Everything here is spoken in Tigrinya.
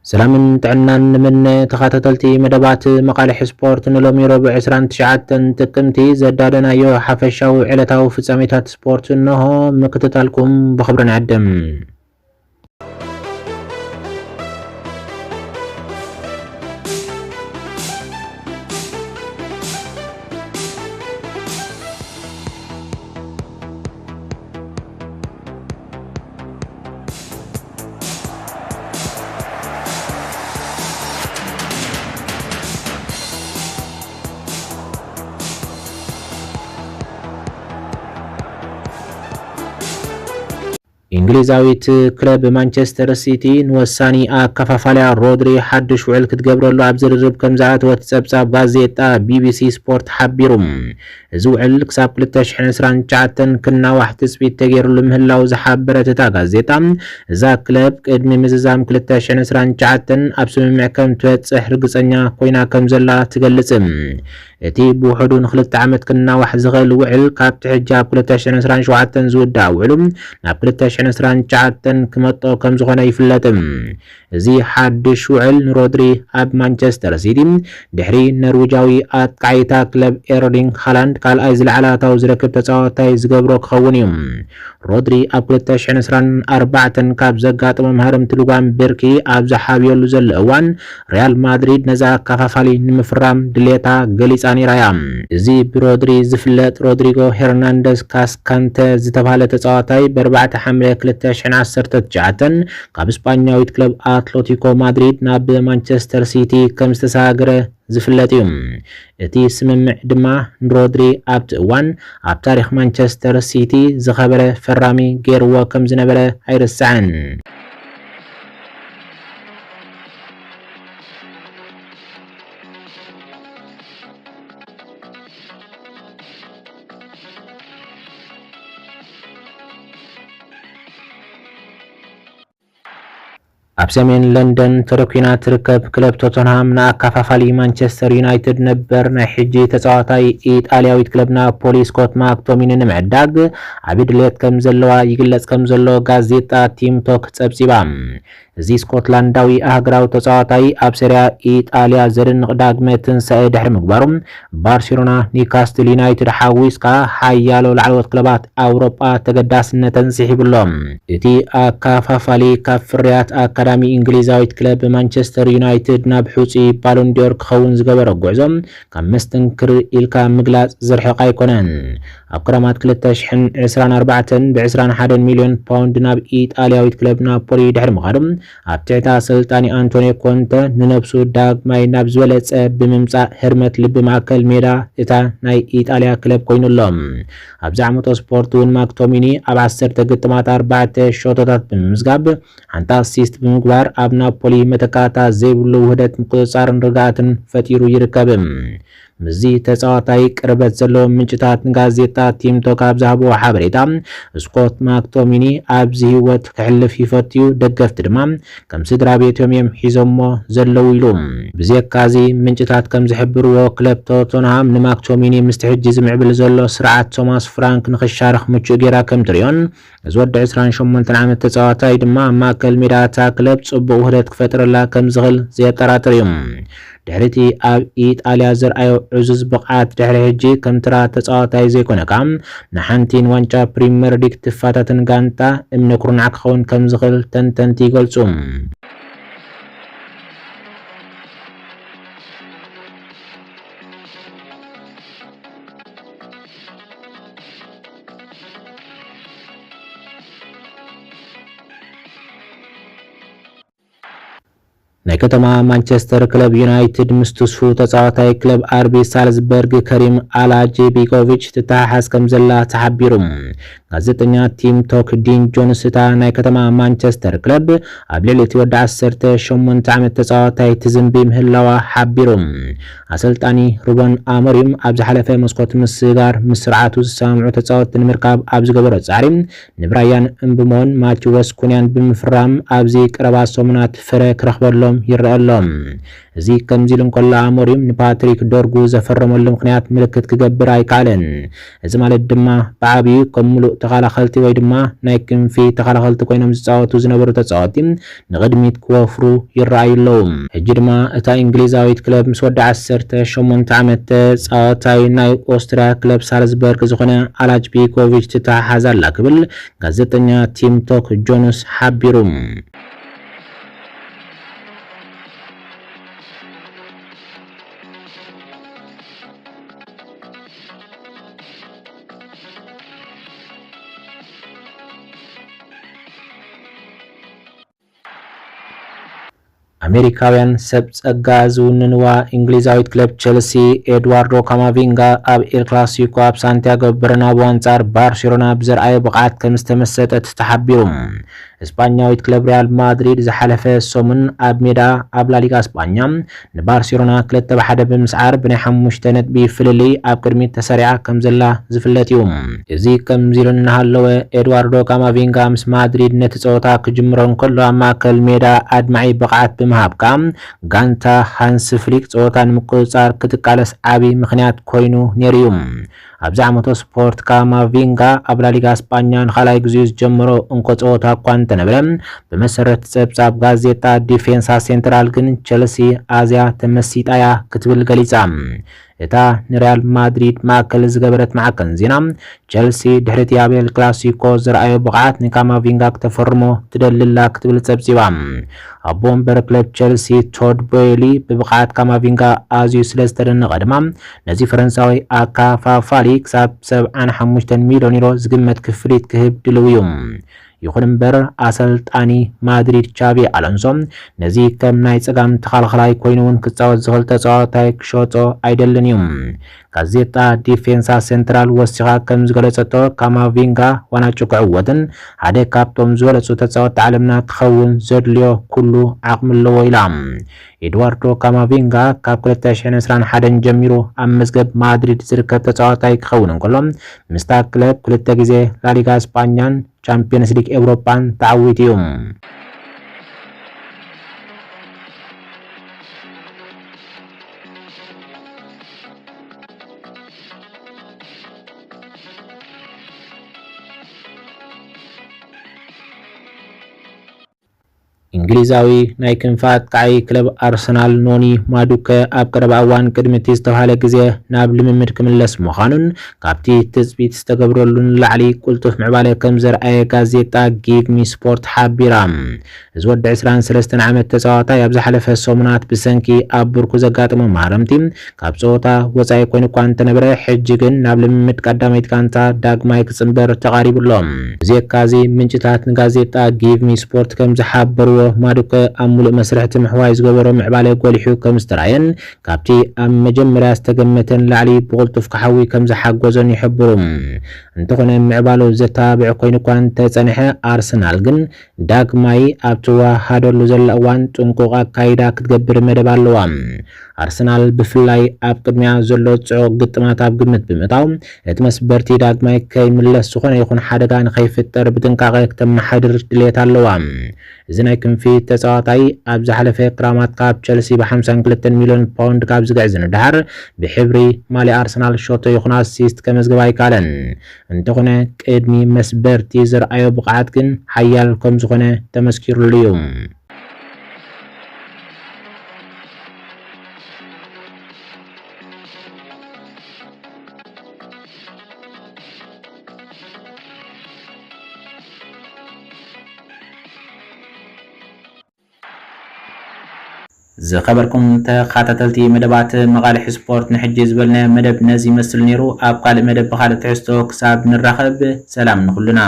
سلامن تعنان من تخاتلتي مدبات مقالح سبورت نلومي ربع 29 تقمتي زدادنا يو حفشاو علتاو في ساميتات سبورت انه مكتتالكم بخبرنا عدم. እንግሊዛዊት ክለብ ማንቸስተር ሲቲ ንወሳኒ አከፋፋሊያ ሮድሪ ሓድሽ ውዕል ክትገብረሉ ኣብ ዝርርብ ከም ዝኣተወት ጸብጻብ ጋዜጣ ቢቢሲ ስፖርት ሓቢሩም እዚ ውዕል ክሳብ 2029 ክናዋሕ ትጽቢት ተገይሩሉ ምህላው ዝሓበረት እታ ጋዜጣ እዛ ክለብ ቅድሚ ምዝዛም 2029 ኣብ ስምምዕ ከም ትበጽሕ ርግጸኛ ኮይና ከም ዘላ ትገልጽ እቲ ብውሕዱ ንክልተ ዓመት ክናዋሕ ዝኽእል ውዕል ካብቲ ሕጂ ኣብ 2027 ዝውዳእ ውዕሉ ናብ 2029 ክመጦ ከም ዝኾነ ይፍለጥ። እዚ ሓድሽ ውዕል ንሮድሪ ኣብ ማንቸስተር ሲቲ ድሕሪ ኖርዌጃዊ ኣጥቃዒታ ክለብ ኤርሊንግ ሃላንድ ካልኣይ ዝለዓለ ኣታዊ ዝረክብ ተጻዋታይ ዝገብሮ ክኸውን እዩ። ሮድሪ ኣብ 2024 ካብ ዘጋጥሞ ምህርምቲ ልጓም ብርኪ ኣብ ዝሓብየሉ ዘሎ እዋን ሪያል ማድሪድ ነዛ ኣከፋፋሊ ንምፍራም ድሌታ ገሊጻ ነይራ እያ። እዚ ብሮድሪ ዝፍለጥ ሮድሪጎ ሄርናንደስ ካስካንተ ዝተባሃለ ተጻዋታይ ብ4 ሐምሌ 2019 ካብ እስፓኛዊት ክለብ አትሌቲኮ ማድሪድ ናብ ማንቸስተር ሲቲ ከም ዝተሰጋገረ ዝፍለጥ እዩ። እቲ ስምምዕ ድማ ሮድሪ ኣብቲ እዋን ኣብ ታሪኽ ማንቸስተር ሲቲ ዝኸበረ ፈራሚ ገይርዎ ከም ዝነበረ ኣይርስዕን። ኣብ ሰሜን ለንደን ተረኪና ትርከብ ክለብ ቶተንሃም ንኣከፋፋሊ ማንቸስተር ዩናይትድ ነበር ናይ ሕጂ ተጻዋታይ ኢጣልያዊት ክለብ ናፖሊ ስኮት ማክቶሚኒ ንምዕዳግ ዓቢ ድሌት ከም ዘለዋ ይግለጽ ከም ዘሎ ጋዜጣ ቲም ቶክ ጸብጺባ። እዚ ስኮትላንዳዊ ኣህግራዊ ተጻዋታይ ኣብ ሴሪያ ኢጣልያ ዘደንቕ ዳግመ ትንሳኤ ድሕሪ ምግባሩ ባርሴሎና ኒውካስትል ዩናይትድ ሓዊስካ ሓያሎ ላዕለዎት ክለባት ኣውሮጳ ተገዳስነተን ስሒብሎም። እቲ ኣከፋፋሊ ካብ ፍርያት አካዳሚ እንግሊዛዊት ክለብ ማንቸስተር ዩናይትድ ናብ ሑጺ ባሎን ዲዮር ክኸውን ዝገበረ ጉዕዞ ካብ መስተንክር ኢልካ ምግላጽ ዝርሕቕ ኣይኮነን። ኣብ ክረማት 2024 ብ21 ሚልዮን ፓውንድ ናብ ኢጣልያዊት ክለብ ናፖሊ ድሕሪ ምኻዱ ኣብ ትሕቲ ኣሰልጣኒ አንቶኒዮ ኮንተ ንነብሱ ዳግማይ ናብ ዝበለጸ ብምምጻእ ህርመት ልቢ ማእከል ሜዳ እታ ናይ ኢጣልያ ክለብ ኮይኑሎም። ኣብዚ ዓመቶ ስፖርት እውን ማክቶሚኒ ኣብ 10 ግጥማት 4 ሾቶታት ብምምዝጋብ ሓንቲ ኣሲስት ብምግባር ኣብ ናፖሊ መተካታ ዘይብሉ ውህደት ምቁጽጻርን ርግኣትን ፈጢሩ ይርከብ። ምዚ ተጻዋታይ ቅርበት ዘለዎ ምንጭታት ንጋዜጣ ቲም ቶክ ኣብ ዝሃብዎ ሓበሬታ ስኮት ማክቶሚኒ ኣብዚ ህይወት ክሕልፍ ይፈትዩ ደገፍቲ ድማ ከም ስድራ ቤቶም እዮም ሒዞሞ ዘለዉ ኢሉ። ብዘካዚ ምንጭታት ከም ዝሕብርዎ ክለብ ቶተንሃም ንማክቶሚኒ ምስቲ ሕጂ ዝምዕብል ዘሎ ስርዓት ቶማስ ፍራንክ ንክሻርኽ ምቹእ ጌራ ከም ትሪዮን እዚ ወዲ 28 ዓመት ተጻዋታይ ድማ ማእከል ሜዳታ ክለብ ጽቡቕ ውህደት ክፈጥረላ ከም ዝኽእል ዘጠራጥር እዩ። ድሕሪቲ ኣብ ኢጣልያ ዝረኣዮ ዕዙዝ ብቕዓት ድሕሪ ሕጂ ከም ትራ ተጻዋታይ ዘይኮነካ ንሓንቲን ዋንጫ ፕሪምየር ሊግ ትፋታትን ጋንታ እምነ ኩርናዕ ክኸውን ከም ዝኽእል ተንተንቲ ይገልጹ። ናይ ከተማ ማንቸስተር ክለብ ዩናይትድ ምስትስፉ ተጻዋታይ ክለብ አርቢ ሳልዝበርግ ከሪም አላጄቢኮቪች ትተሓሓዝ ከም ዘላ ተሓቢሩ። ጋዜጠኛ ቲም ቶክ ዲን ጆንስ እታ ናይ ከተማ ማንቸስተር ክለብ ኣብ ልዕሊ እቲ ወዲ 18 ዓመት ተጻዋታይ ትዝንቢ ምህላዋ ሓቢሩ። ኣሰልጣኒ ሩበን ኣሞሪም ኣብ ዝሓለፈ መስኮት ምስጋር ምስ ስርዓቱ ዝሰማምዑ ተጻወትቲ ንምርካብ ኣብ ዝገበሮ ጻዕሪ ንብራያን እምብሞን ማቲወስ ኩንያን ብምፍራም ኣብዚ ቀረባ ሰሙናት ፍረ ክረኽበሎም ኮይኖም ይረአሎም እዚ ከምዚል እንቆላ አሞሪም ንፓትሪክ ዶርጉ ዘፈረመሉ ምክንያት ምልክት ክገብር አይካለን እዚ ማለት ድማ በዓብዩ ከምሉእ ተኻላኸልቲ ወይ ድማ ናይ ክንፊ ተኻላኸልቲ ኮይኖም ዝፃወቱ ዝነበሩ ተፃወቲ ንቅድሚት ክወፍሩ ይረአዩለው ሕጂ ድማ እታ እንግሊዛዊት ክለብ ምስ ወዲ 18 ዓመት ተፃዋታይ ናይ ኦስትሪያ ክለብ ሳልዝበርግ ዝኾነ አላጅ ቢኮቪች ትተሓሓዛላ ክብል ጋዜጠኛ ቲም ቶክ ጆንስ ሓቢሩ አሜሪካውያን ሰብ ጸጋ ዝውንንዋ እንግሊዛዊት ክለብ ቸልሲ ኤድዋርዶ ካማቪንጋ ኣብ ኤል ክላሲኮ ኣብ ሳንቲያጎ በርናቡ አንጻር ባርሴሎና ብዘርአየ ብቕዓት ከም ዝተመሰጠት ተሓቢሩ እስፓኛዊት ክለብ ሪያል ማድሪድ ዝሓለፈ ሰሙን ኣብ ሜዳ ኣብ ላሊጋ እስፓኛ ንባርሴሎና 2-1 ብምስዓር ብናይ 5 ነጥቢ ፍልሊ ኣብ ቅድሚት ተሰሪዓ ከም ዘላ ዝፍለጥ እዩ እዚ ከምዚሉ እናሃለወ ኤድዋርዶ ካማቪንጋ ምስ ማድሪድ ነቲ ጸወታ ክጅምሮ እንከሎ ኣብ ማእከል ሜዳ ኣድማዒ ብቕዓት ብምሃብካ ጋንታ ሃንስ ፍሊክ ጸወታ ንምቁፅጻር ክትቃለስ ዓቢ ምኽንያት ኮይኑ ነይሩ እዩ ኣብዚ ዓመቶ ስፖርት ካማቪንጋ ኣብ ላሊጋ እስፓኛ ንኻልኣይ ግዜ ዝጀመሮ እንኮ ጸወታ እኳ እንተነበረ ብመሰረት ጸብጻብ ጋዜጣ ዲፌንሳ ሴንትራል ግን ቸልሲ ኣዝያ ተመሲጣያ ክትብል ገሊጻ እታ ንሪያል ማድሪድ ማእከል ዝገበረት ማዕከን ዜና ቸልሲ ድሕሪት ኣብ ኤል ክላሲኮ ዝረአዮ ብቕዓት ንካማቪንጋ ክተፈርሞ ትደልላ ክትብል ጸብጺባ ኣቦ ወንበር ክለብ ቸልሲ ቶድ ቦይሊ ብብቕዓት ካማቪንጋ ኣዝዩ ስለ ዝተደነቐ ድማ ነዚ ፈረንሳዊ ኣካፋፋሊ ክሳብ 75 ሚልዮን ዩሮ ዝግመት ክፍሊት ክህብ ድልው እዩ ይኹን እምበር ኣሰልጣኒ ማድሪድ ቻቪ አሎንሶ ነዚ ከም ናይ ጸጋም ተኻልኻላይ ኮይኑውን ክጻወት ዝኽእል ተጻዋታይ ክሸጦ ኣይደልን እዩ ጋዜጣ ዲፌንሳ ሴንትራል ወሲኻ ከም ዝገለጸቶ ካማቪንጋ ዋናጩ ክዕወትን ሓደ ካብቶም ዝበለጹ ተጻወትቲ ዓለምና ክኸውን ዘድልዮ ኩሉ ዓቕሚ ኣለዎ ኢላ ኤድዋርዶ ካማቪንጋ ካብ 2021 ጀሚሩ ኣብ መዝገብ ማድሪድ ዝርከብ ተጻዋታይ ክኸውን እንከሎ ምስታ ክለብ 2 ግዜ ላሊጋ እስፓኛን ቻምፒየንስ ሊግ ኤውሮፓን ተዓዊቱ እዩ እንግሊዛዊ ናይ ክንፋት ቃይ ክለብ አርሰናል ኖኒ ማዱከ ኣብ ቀረባ እዋን ቅድሚት ዝተባሃለ ግዜ ናብ ልምምድ ክምለስ ምዃኑን ካብቲ ትጽቢት ዝተገብረሉን ላዕሊ ቁልጡፍ ምዕባለ ከም ዘርአየ ጋዜጣ ጊቭ ሚ ስፖርት ሓቢራ እዚ ወዲ 23 ዓመት ተጻዋታይ ኣብ ዝሓለፈ ሰሙናት ብሰንኪ ኣብ ብርኩ ዘጋጥሞ ማረምቲ ካብ ጸወታ ወጻኢ ኮይኑ እኳ እንተነበረ ሕጂ ግን ናብ ልምምድ ቀዳመይቲ ጋንታ ዳግማይ ክጽንበር ተቓሪቡሎም እዚካዚ ምንጭታት ንጋዜጣ ጊቭ ሚ ስፖርት ከም ዝሓበሩ ማዱከ ኣብ ሙሉእ መስርሕ ምሕዋይ ዝገበሮ ምዕባለ ጎሊሑ ከም ዝተራየን ካብቲ ኣብ መጀመርያ ዝተገመተን ላዕሊ ብቁልጡፍ ክሓዊ ከም ዝሓጎዘን ይሕብሩ እንተኾነ ምዕባሉ ዘተባብዕ ኮይኑ እኳ እንተጸኒሐ ኣርሰናል ግን ዳግማይ ኣብ ትዋሃደሉ ዘላ እዋን ጥንቁቕ ኣካይዳ ክትገብር መደብ ኣለዋ ኣርሰናል ብፍላይ ኣብ ቅድሚያ ዘሎ ጽዑቕ ግጥማት ኣብ ግምት ብምእታው እቲ መስበርቲ ዳግማይ ከይምለስ ዝኾነ ይኹን ሓደጋ ንኸይፍጠር ብጥንቃቐ ከተመሓድር ድሌት ኣለዋ እዚ ናይ ክንፊ ተጻዋታይ ኣብ ዝሓለፈ ክራማት ካብ ቸልሲ ብ52 ሚልዮን ፓውንድ ካብ ዝግዕዝ ንድሓር ብሕብሪ ማልያ ኣርሰናል ሾቶ ይኹን ኣሲስት ከመዝግባ ኣይከኣለን እንተኾነ ቅድሚ መስበርቲ ዝረኣዮ ብቕዓት ግን ሓያል ከም ዝኾነ ተመስኪሩሉ እዩ ዝኸበርኩም ተኸታተልቲ መደባት መቃልሕ ስፖርት ንሕጂ ዝበልና መደብ ነዚ ይመስል ነይሩ ኣብ ካልእ መደብ ብኻልእ ትሕዝቶ ክሳብ ንራኸብ ሰላም ንኹልና